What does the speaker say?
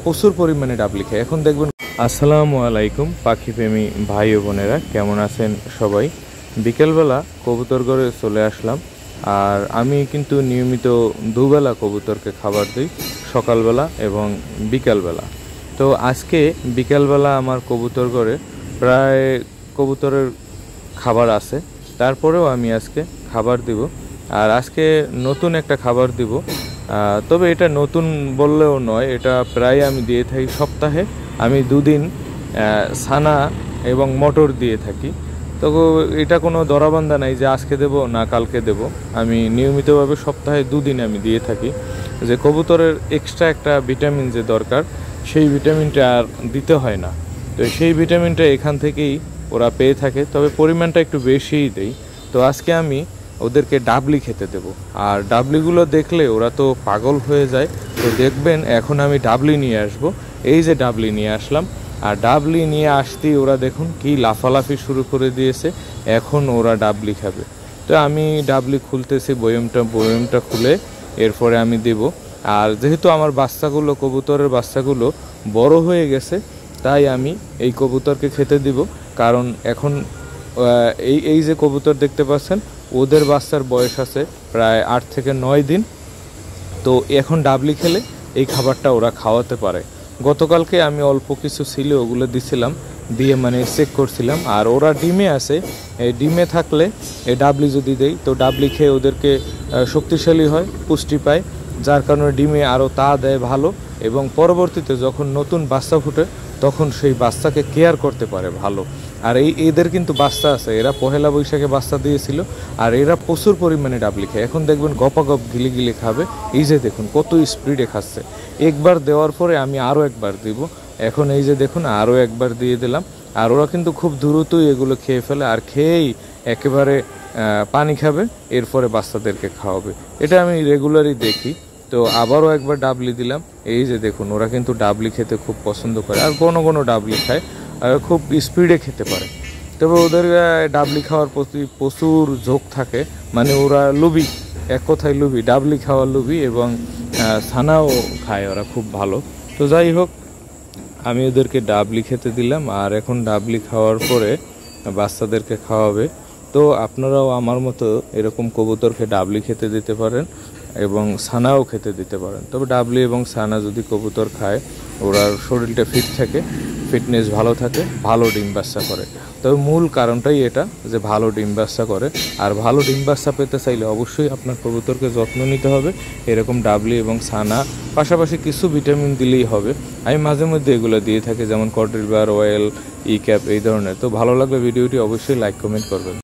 প্রচুর পরিমাণে ডাবলি খায়। এখন দেখবেন। আসসালামু আলাইকুম পাখি প্রেমী ভাই ও বোনেরা, কেমন আছেন সবাই? বিকেলবেলা কবুতর ঘরে চলে আসলাম। আর আমি কিন্তু নিয়মিত দুবেলা কবুতরকে খাবার দিই, সকালবেলা এবং বিকালবেলা। তো আজকে বিকালবেলা আমার কবুতর ঘরে প্রায় কবুতরের খাবার আছে, তারপরেও আমি আজকে খাবার দিব। আর আজকে নতুন একটা খাবার দিব, তবে এটা নতুন বললেও নয়, এটা প্রায় আমি দিয়ে থাকি। সপ্তাহে আমি দুদিন ছানা এবং মটর দিয়ে থাকি। তো এটা কোনো দরাবান্ধা নাই যে আজকে দেব না কালকে দেব। আমি নিয়মিতভাবে সপ্তাহে দুদিন আমি দিয়ে থাকি, যে কবুতরের এক্সট্রা একটা ভিটামিন যে দরকার, সেই ভিটামিনটা আর দিতে হয় না। তো সেই ভিটামিনটা এখান থেকেই ওরা পেয়ে থাকে, তবে পরিমাণটা একটু বেশিই দেই। তো আজকে আমি ওদেরকে ডাবলি খেতে দেব। আর ডাবলিগুলো দেখলে ওরা তো পাগল হয়ে যায়। তো দেখবেন এখন আমি ডাবলি নিয়ে আসব। এই যে ডাবলি নিয়ে আসলাম, আর ডাবলি নিয়ে আসতেই ওরা দেখুন কি লাফালাফি শুরু করে দিয়েছে। এখন ওরা ডাবলি খাবে। তো আমি ডাবলি খুলতেছি, বয়মটা খুলে এরপরে আমি দেব। আর যেহেতু আমার বাচ্চাগুলো, কবুতরের বাচ্চাগুলো বড় হয়ে গেছে, তাই আমি এই কবুতরকে খেতে দিব। কারণ এখন এই যে কবুতর দেখতে পাচ্ছেন, ওদের বাচ্চার বয়স আছে প্রায় 8 থেকে 9 দিন। তো এখন ডাবলি খেলে এই খাবারটা ওরা খাওয়াতে পারে। গতকালকে আমি অল্প কিছু ছিল ওগুলো দিছিলাম, দিয়ে মানে চেক করছিলাম। আর ওরা ডিমে আছে, এই ডিমে থাকলে এই ডাবলি যদি দেই, তো ডাবলি খেয়ে ওদেরকে শক্তিশালী হয়, পুষ্টি পায়, যার কারণে ডিমে আরও তা দেয় ভালো। এবং পরবর্তীতে যখন নতুন বাচ্চা ফুটে, তখন সেই বাচ্চাকে কেয়ার করতে পারে ভালো। আর এদের কিন্তু বাচ্চা আছে, এরা পহেলা বৈশাখে বাচ্চা দিয়েছিল। আর এরা প্রচুর পরিমাণে ডাবলি খায়। এখন দেখবেন গপাগপ গিলে খাবে। এই যে দেখুন কত স্পিডে খাচ্ছে। একবার দেওয়ার পরে আমি আরও একবার দিব। এখন এই যে দেখুন আরও একবার দিয়ে দিলাম। আর ওরা কিন্তু খুব দ্রুতই এগুলো খেয়ে ফেলে, আর খেয়েই একেবারে পানি খাবে, এরপরে বাচ্চাদেরকে খাওয়াবে। এটা আমি রেগুলারই দেখি। তো আবারও একবার ডাবলি দিলাম। এই যে দেখুন ওরা কিন্তু ডাবলি খেতে খুব পছন্দ করে, আর কোনো ডাবলি খায়, আর খুব স্পিডে খেতে পারে। তবে ওদের ডাবলি খাওয়ার প্রতি প্রচুর ঝোঁক থাকে, মানে ওরা লুবি, এক কথায় লুবি, ডাবলি খাওয়ার লুবি। এবং ছানাও খায় ওরা খুব ভালো। তো যাই হোক, আমি ওদেরকে ডাবলি খেতে দিলাম। আর এখন ডাবলি খাওয়ার পরে বাচ্চাদেরকে খাওয়াবে। তো আপনারাও আমার মতো এরকম কবুতরকে ডাবলি খেতে দিতে পারেন এবং ছানাও খেতে দিতে পারেন। তবে ডাবলি এবং ছানা যদি কবুতর খায়, ওরার শরীরটা ফিট থাকে, ফিটনেস ভালো থাকে, ভালো ডিম বাচ্চা করে। তবে মূল কারণটাই এটা যে ভালো ডিম বাচ্চা করে। আর ভালো ডিম বাচ্চা পেতে চাইলে অবশ্যই আপনার কবুতরকে যত্ন নিতে হবে। এরকম ডাবলি এবং ছানা, পাশাপাশি কিছু ভিটামিন দিলেই হবে। আমি মাঝে মধ্যে এগুলো দিয়ে থাকি, যেমন কটরিলবার অয়েল, ই ক্যাপ, এই ধরনের। তো ভালো লাগলে ভিডিওটি অবশ্যই লাইক কমেন্ট করবেন।